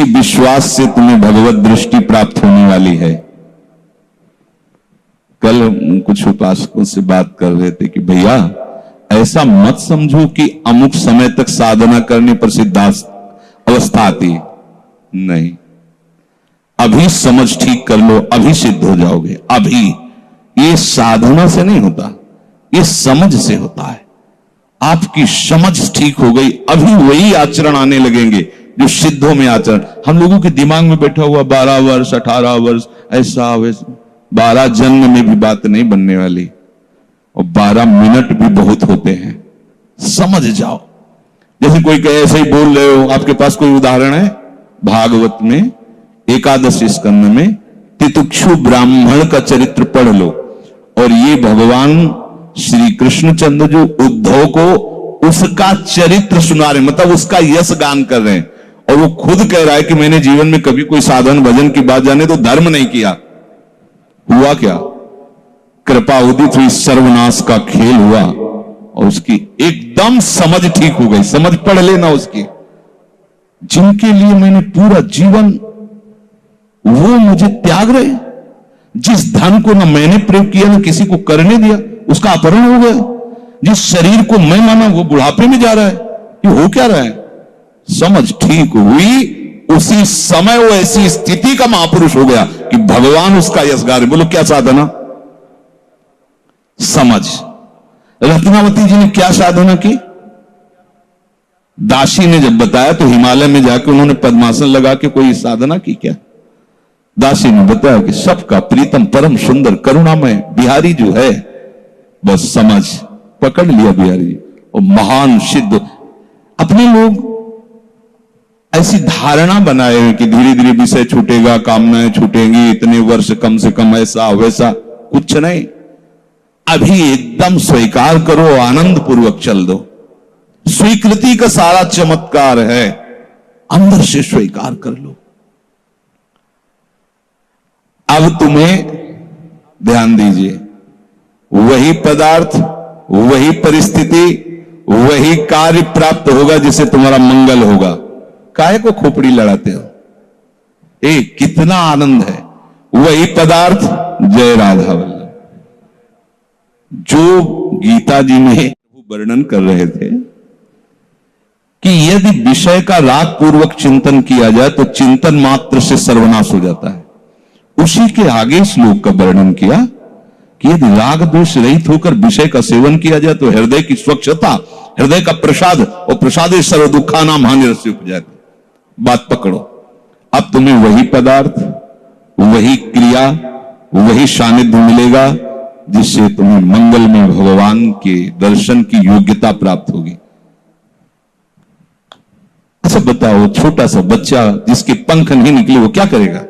इसी विश्वास से तुम्हें भगवत दृष्टि प्राप्त होने वाली है। कल हम कुछ उपासकों से बात कर रहे थे कि भैया ऐसा मत समझो कि अमुक समय तक साधना करने पर सिद्धार्थ अवस्था आती है। नहीं, अभी समझ ठीक कर लो, अभी सिद्ध हो जाओगे। अभी ये साधना से नहीं होता, ये समझ से होता है। आपकी समझ ठीक हो गई, अभी वही आचरण आने लगेंगे जो सिद्धों में आचरण। हम लोगों के दिमाग में बैठा हुआ 12 वर्ष 18 वर्ष ऐसा वैसा, 12 जन्म में भी बात नहीं बनने वाली, और 12 मिनट भी बहुत होते हैं। समझ जाओ। जैसे कोई कहे ऐसे ही बोल रहे हो, आपके पास कोई उदाहरण है? भागवत में एकादश स्कंद में तितिक्षु ब्राह्मण का चरित्र पढ़ लो, और ये भगवान श्री कृष्णचंद्र जो उद्धव को उसका चरित्र सुना रहे, मतलब उसका यश गान कर रहे हैं। और वो खुद कह रहा है कि मैंने जीवन में कभी कोई साधन भजन की बात जाने तो धर्म नहीं किया। हुआ क्या? कृपा उदित हुई, सर्वनाश का खेल हुआ, और उसकी एकदम समझ ठीक हो गई। समझ पढ़ लेना उसकी। जिनके लिए मैंने पूरा जीवन, वो मुझे त्याग रहे। जिस धन को ना मैंने प्रयोग किया ना किसी को करने दिया, उसका अपहरण हो गया। जिस शरीर को मैं माना वो बुढ़ापे में जा रहा है। ये हो क्या रहा है? समझ ठीक हुई, उसी समय वो ऐसी स्थिति का महापुरुष हो गया कि भगवान उसका यश गा रहे। बोलो क्या साधना? समझ। रत्नावती जी ने क्या साधना की? दासी ने जब बताया तो हिमालय में जाकर उन्होंने पद्मासन लगा के कोई साधना की क्या? दासी ने बताया कि सबका प्रीतम परम सुंदर करुणामय बिहारी जो है, बस समझ पकड़ लिया बिहारी, और महान सिद्ध। अपने लोग ऐसी धारणा बनाए हुए कि धीरे धीरे विषय छूटेगा, कामनाएं छूटेंगी, इतने वर्ष कम से कम, ऐसा वैसा। कुछ नहीं, अभी एकदम स्वीकार करो, आनंद पूर्वक चल दो। स्वीकृति का सारा चमत्कार है, अंदर से स्वीकार कर लो। अब तुम्हें ध्यान दीजिए, वही पदार्थ, वही परिस्थिति, वही कार्य प्राप्त होगा जिससे तुम्हारा मंगल होगा। काहे को खोपड़ी लड़ाते हो? कितना आनंद है। वही पदार्थ, जय राधा वल्लभ। जो गीता जी में वर्णन कर रहे थे कि यदि विषय का राग पूर्वक चिंतन किया जाए तो चिंतन मात्र से सर्वनाश हो जाता है। उसी के आगे श्लोक का वर्णन किया कि यदि राग द्वेष रहित होकर विषय का सेवन किया जाए तो हृदय की स्वच्छता, हृदय का प्रसाद, और प्रसादे सर्व दुखा नाम हानिरस्य उपजाति। बात पकड़ो। अब तुम्हें वही पदार्थ, वही क्रिया, वही सानिध्य मिलेगा जिससे तुम्हें मंगल में भगवान के दर्शन की योग्यता प्राप्त होगी। अच्छा बताओ, छोटा सा बच्चा जिसके पंख नहीं निकले वो क्या करेगा?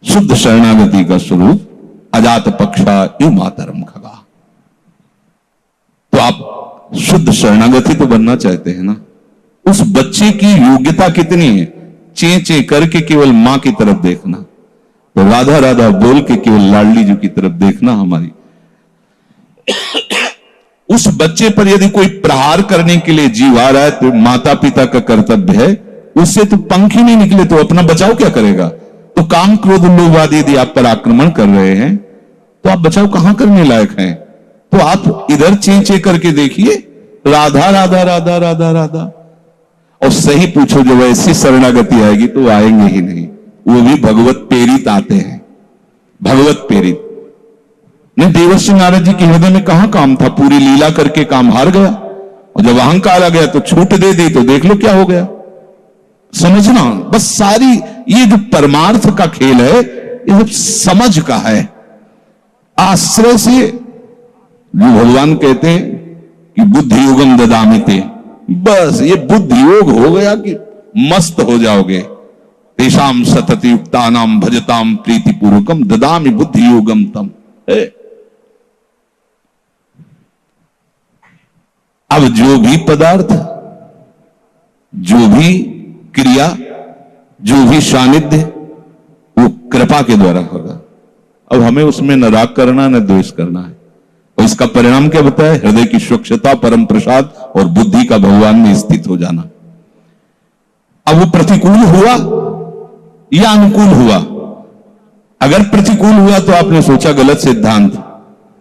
शुद्ध शरणागति का स्वरूप अजात पक्षा यू मातरम खगा। तो आप शुद्ध शरणागति तो बनना चाहते हैं ना? उस बच्चे की योग्यता कितनी है? चे चे करके केवल मां की तरफ देखना, तो राधा राधा बोल के केवल लाडली जी की तरफ देखना। हमारी उस बच्चे पर यदि कोई प्रहार करने के लिए जीव आ रहा है तो माता पिता का कर्तव्य है, उससे तो पंख ही नहीं निकले तो अपना बचाव क्या करेगा? तो काम क्रोध लोभ आदि यदि आप पर आक्रमण कर रहे हैं तो आप बचाव कहां करने लायक हैं? तो आप इधर चे चे करके देखिए, राधा राधा राधा राधा राधा। और सही पूछो, जब ऐसी शरणागति आएगी तो आएंगे ही नहीं। वो भी भगवत प्रेरित आते हैं, भगवत प्रेरित। ने देवर्षि नारद जी के हृदय में कहां काम था? पूरी लीला करके काम हार गया, और जब अहंकार आ गया तो छूट दे दी, तो देख लो क्या हो गया। समझना बस, सारी ये जो परमार्थ का खेल है ये सब समझ का है। आश्रय से जो भगवान कहते हैं कि बुद्धि योगम ददामिते, बस ये बुद्धि योग हो गया कि मस्त हो जाओगे। तेषाम सतत युक्तानाम भजताम प्रीति पूर्वकम ददामि बुद्धि योगम तम। अब जो भी पदार्थ, जो भी क्रिया, जो भी सानिध्य, वो कृपा के द्वारा होगा। अब हमें उसमें न राग करना न द्वेष करना है। और इसका परिणाम क्या बताया? हृदय की स्वच्छता, परम प्रसाद और बुद्धि का भगवान में स्थित हो जाना। अब वो प्रतिकूल हुआ या अनुकूल हुआ? अगर प्रतिकूल हुआ तो आपने सोचा गलत सिद्धांत।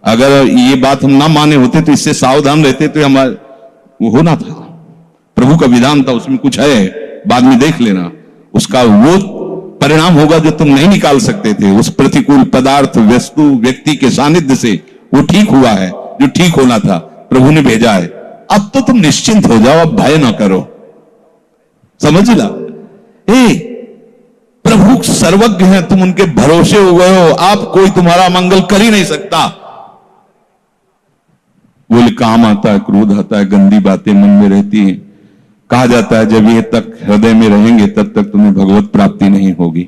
अगर ये बात हम ना माने होते तो इससे सावधान रहते तो हमारा वो होना था। प्रभु का विधान था, उसमें कुछ है, बाद में देख लेना। उसका वो परिणाम होगा जो तुम नहीं निकाल सकते थे। उस प्रतिकूल पदार्थ, वस्तु, व्यक्ति के सानिध्य से वो ठीक हुआ है जो ठीक होना था, प्रभु ने भेजा है। अब तो तुम निश्चिंत हो जाओ, अब भय ना करो। समझ ला, प्रभु सर्वज्ञ हैं, तुम उनके भरोसे हो गए हो, आप कोई तुम्हारा मंगल कर ही नहीं सकता। बोले काम आता है, क्रोध आता है, गंदी बातें मन में रहती हैं। कहा जाता है जब ये तक हृदय में रहेंगे तब तक तुम्हें भगवत प्राप्ति नहीं होगी।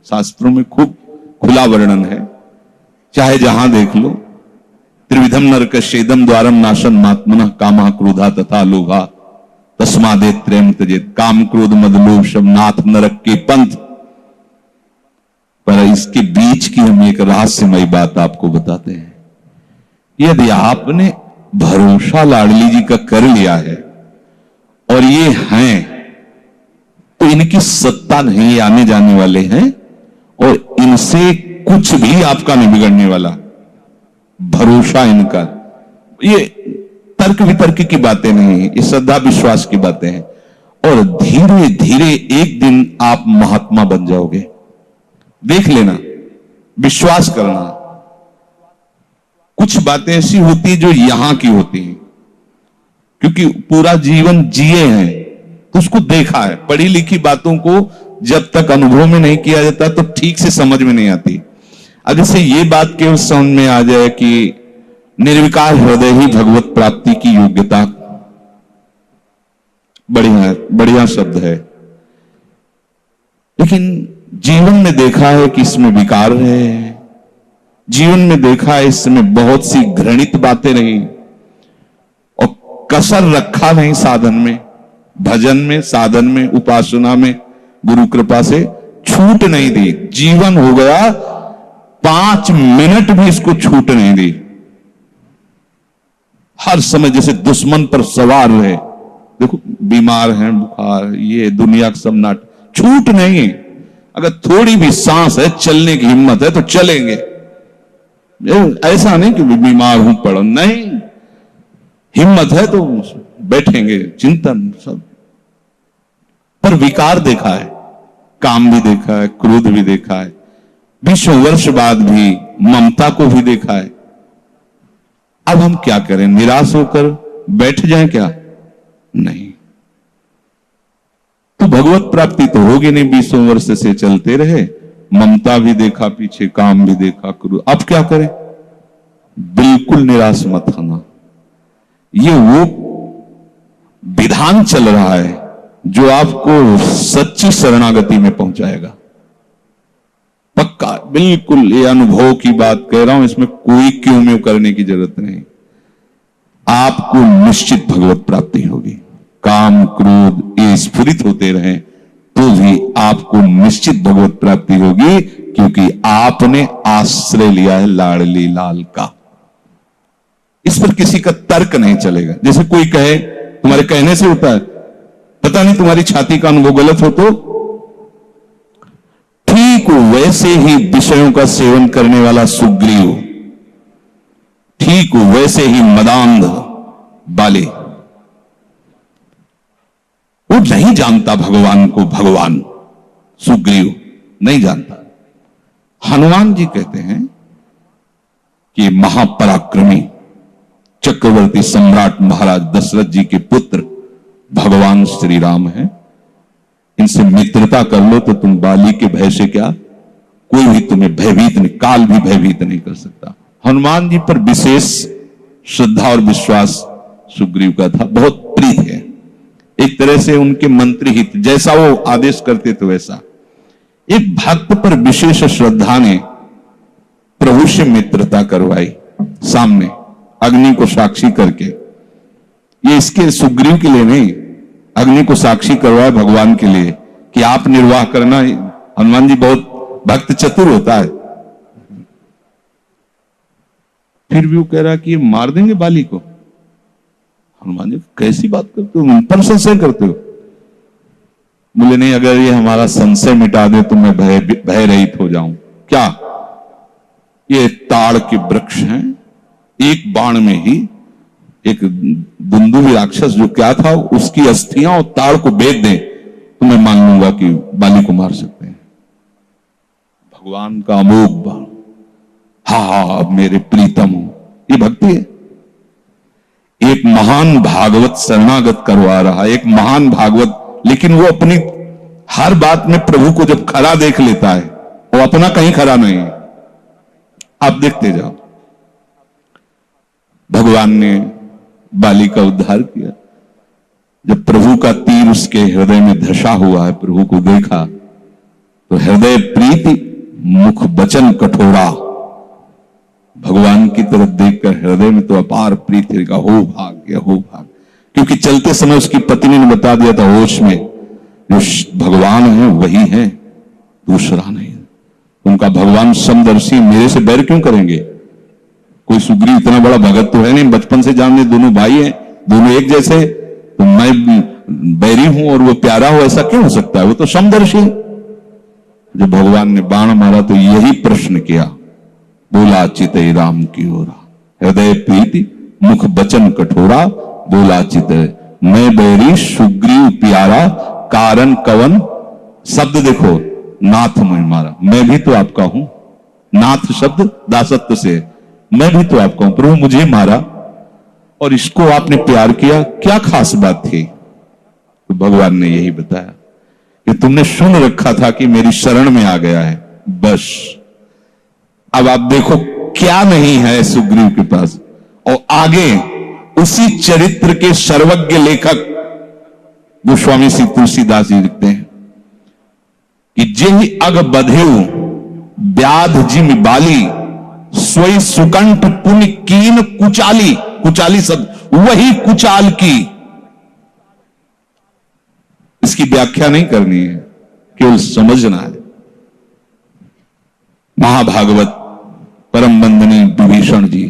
शास्त्रों में खूब खुला वर्णन है, चाहे जहां देख लो। त्रिविधम नरकस्येदम द्वारम नाशन मात्मनः कामः क्रोधा तथा लोभा तस्मादे त्रयं त्यजेत। काम, क्रोध, मद, लोभ सब नाथ नरक के पंथ। पर इसके बीच की हम एक रहस्यमयी बात आपको बताते हैं। यदि आपने भरोसा लाडली जी का कर लिया है और ये हैं, तो इनकी सत्ता नहीं, आने जाने वाले हैं और इनसे कुछ भी आपका नहीं बिगड़ने वाला। भरोसा इनका, ये तर्क वितर्क की बातें नहीं है, ये श्रद्धा विश्वास की बातें हैं। और धीरे धीरे एक दिन आप महात्मा बन जाओगे। देख लेना, विश्वास करना। कुछ बातें ऐसी होती जो यहां की होती हैं, क्योंकि पूरा जीवन जिए हैं तो उसको देखा है। पढ़ी लिखी बातों को जब तक अनुभव में नहीं किया जाता तो ठीक से समझ में नहीं आती। अगर से ये बात केवल समझ में आ जाए कि निर्विकार हृदय ही भगवत प्राप्ति की योग्यता, बढ़िया बढ़िया शब्द है। लेकिन जीवन में देखा है कि इसमें विकार है, जीवन में देखा है इसमें बहुत सी घृणित बातें रही और कसर रखा नहीं साधन में, भजन में, साधन में, उपासना में। गुरु कृपा से छूट नहीं दी। जीवन हो गया 5 मिनट भी इसको छूट नहीं दी। हर समय जैसे दुश्मन पर सवार रहे। देखो बीमार हैं, बुखार, ये दुनिया का सब नाट, छूट नहीं। अगर थोड़ी भी सांस है, चलने की हिम्मत है तो चलेंगे। ऐसा नहीं कि बीमार हूं पड़ा, नहीं, हिम्मत है तो बैठेंगे, चिंतन सब। पर विकार देखा है, काम भी देखा है, क्रोध भी देखा है, 20 वर्ष बाद भी ममता को भी देखा है। अब हम क्या करें? निराश होकर बैठ जाएं क्या? नहीं। तो भगवत प्राप्ति तो होगी नहीं। 20 वर्ष से चलते रहे, ममता भी देखा पीछे, काम भी देखा, क्रोध। अब क्या करें? बिल्कुल निराश मत होना। ये वो विधान चल रहा है जो आपको सच्ची शरणागति में पहुंचाएगा। पक्का, बिल्कुल, ये अनुभव की बात कह रहा हूं, इसमें कोई क्यों म्यों करने की जरूरत नहीं। आपको निश्चित भगवत प्राप्ति होगी। काम, क्रोध ये स्फुरित होते रहे तो भी आपको निश्चित भगवत प्राप्ति होगी, क्योंकि आपने आश्रय लिया है लाडली लाल का। इस पर किसी का तर्क नहीं चलेगा। जैसे कोई कहे, तुम्हारे कहने से होता है, पता नहीं तुम्हारी छाती का अनुभव गलत हो तो ठीक वैसे ही विषयों का सेवन करने वाला सुग्रीव, ठीक वैसे ही मदांध बाले, वो नहीं जानता भगवान को। भगवान सुग्रीव नहीं जानता। हनुमान जी कहते हैं कि महापराक्रमी चक्रवर्ती सम्राट महाराज दशरथ जी के पुत्र भगवान श्री राम हैं। इनसे मित्रता कर लो तो तुम बाली के भय से क्या, कोई भी तुम्हें भयभीत नहीं, काल भी भयभीत नहीं कर सकता। हनुमान जी पर विशेष श्रद्धा और विश्वास सुग्रीव का था, बहुत प्रीत है। एक तरह से उनके मंत्री हित, जैसा वो आदेश करते तो वैसा। एक भक्त पर विशेष श्रद्धा ने प्रभु से मित्रता करवाई, सामने अग्नि को साक्षी करके। ये इसके सुग्रीव के लिए नहीं, अग्नि को साक्षी करवाया भगवान के लिए कि आप निर्वाह करना। हनुमान जी बहुत भक्त चतुर होता है। फिर भी वो कह रहा कि ये मार देंगे बाली को। हनुमान जी कैसी बात करते हो, उन पर संशय करते हो? बोले नहीं, अगर ये हमारा संशय मिटा दे तो मैं भय रहित हो जाऊं। क्या? ये ताड़ के वृक्ष हैं, एक बाण में ही एक दुंदुभि राक्षस जो क्या था उसकी अस्थियां और ताड़ को बेच दें तो मैं मान लूंगा कि बाली को मार सकते हैं। भगवान का अमोघ बाण, हा मेरे प्रीतम हो, ये भक्ति है। एक महान भागवत शरणागत करवा रहा, एक महान भागवत, लेकिन वो अपनी हर बात में प्रभु को जब खरा देख लेता है, वो अपना कहीं खरा नहीं है। आप देखते जाओ, भगवान ने बाली का उद्धार किया। जब प्रभु का तीर उसके हृदय में धसा हुआ है, प्रभु को देखा तो हृदय प्रीति, मुख वचन कठोरा। भगवान की तरफ देखकर हृदय में तो अपार प्रीति का हो भाग्य, हो भाग्य। क्योंकि चलते समय उसकी पत्नी ने बता दिया था होश में, जो भगवान है वही है, दूसरा नहीं। उनका भगवान समदर्शी, मेरे से बैर क्यों करेंगे? कोई सुग्रीव इतना बड़ा भगत तो है नहीं, बचपन से जानने, दोनों भाई हैं, दोनों एक जैसे, तो मैं बैरी हूं और वो प्यारा हो, ऐसा क्यों हो सकता है? वो तो समदर्शी। जब भगवान ने बाण मारा तो यही प्रश्न किया, बोला चितई राम की ओरा, हृदय प्रीति मुख वचन कठोरा, बोला चितई मैं बैरी सुग्रीव प्यारा, कारण कवन। शब्द देखो, नाथ मैं मारा, मैं भी तो आपका हूं। नाथ शब्द दासत्व से, मैं भी तो आपका हूं, प्रभु मुझे मारा और इसको आपने प्यार किया, क्या खास बात थी? तो भगवान ने यही बताया कि तुमने सुन रखा था कि मेरी शरण में आ गया है, बस। अब आप देखो क्या नहीं है सुग्रीव के पास। और आगे उसी चरित्र के सर्वज्ञ लेखक गोस्वामी श्री तुलसीदास जी लिखते हैं कि जेहि अग बधेउ व्याध जिम बाली, सोई सुकंठ पुण्य कीन कुचाली। कुचाली शब्द वही कुचाल की। इसकी व्याख्या नहीं करनी है, केवल समझना है। महाभागवत परम बंदनी विभीषण जी,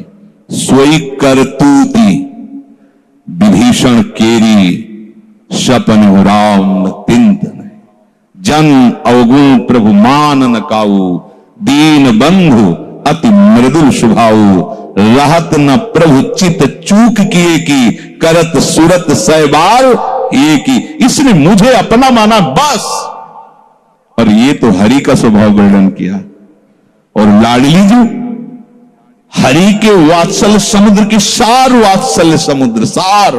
सोई करतूती विभीषण केरी, सपन राम तिंत जन अवगुण प्रभु मान न काऊ, दीन बंधु अति मृदुल स्वभाव, रहत न प्रभु चित चूक किए की, करत सुरत सहबाल एक ही। इसने मुझे अपना माना बस। और ये तो हरि का स्वभाव वर्णन किया। और लाडली जी हरि के वात्सल्य समुद्र की सार, वात्सल्य समुद्र सार।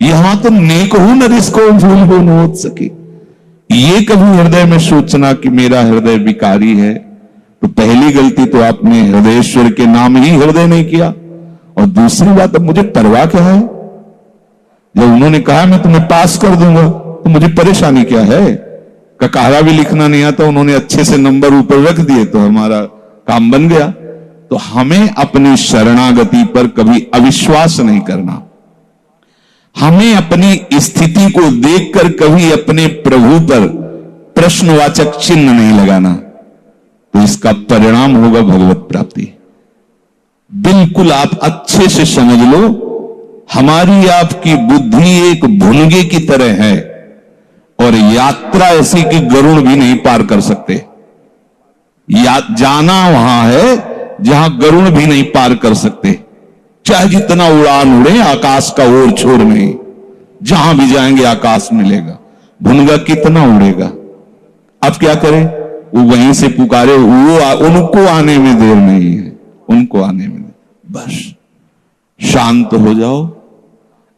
यहां तो नेक हो नरिस को भूल हो न हो सके। ये कभी हृदय में सोचना कि मेरा हृदय विकारी है, तो पहली गलती तो आपने हृदयेश्वर के नाम ही हृदय नहीं किया। और दूसरी बात, अब मुझे परवाह क्या है? जब उन्होंने कहा मैं तुम्हें पास कर दूंगा तो मुझे परेशानी क्या है? ककारा भी लिखना नहीं आता, उन्होंने अच्छे से नंबर ऊपर रख दिए तो हमारा काम बन गया। तो हमें अपनी शरणागति पर कभी अविश्वास नहीं करना। हमें अपनी स्थिति को देखकर कभी अपने प्रभु पर प्रश्नवाचक चिन्ह नहीं लगाना, तो इसका परिणाम होगा भगवत प्राप्ति। बिल्कुल आप अच्छे से समझ लो, हमारी आपकी बुद्धि एक भुनगे की तरह है और यात्रा ऐसी कि गरुड़ भी नहीं पार कर सकते। जाना वहां है जहां गरुड़ भी नहीं पार कर सकते। चाहे जितना उड़ान उड़े, आकाश का ओर छोर नहीं। जहां भी जाएंगे आकाश मिलेगा। भुनगा कितना उड़ेगा? अब क्या करें? वो वहीं से पुकारे, वो उनको आने में देर नहीं है, उनको आने में बस शांत हो जाओ,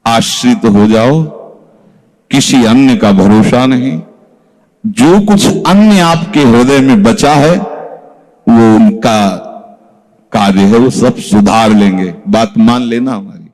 आश्रित हो जाओ, किसी अन्य का भरोसा नहीं। जो कुछ अन्य आपके हृदय में बचा है वो उनका कार्य है, वो सब सुधार लेंगे। बात मान लेना हमारी।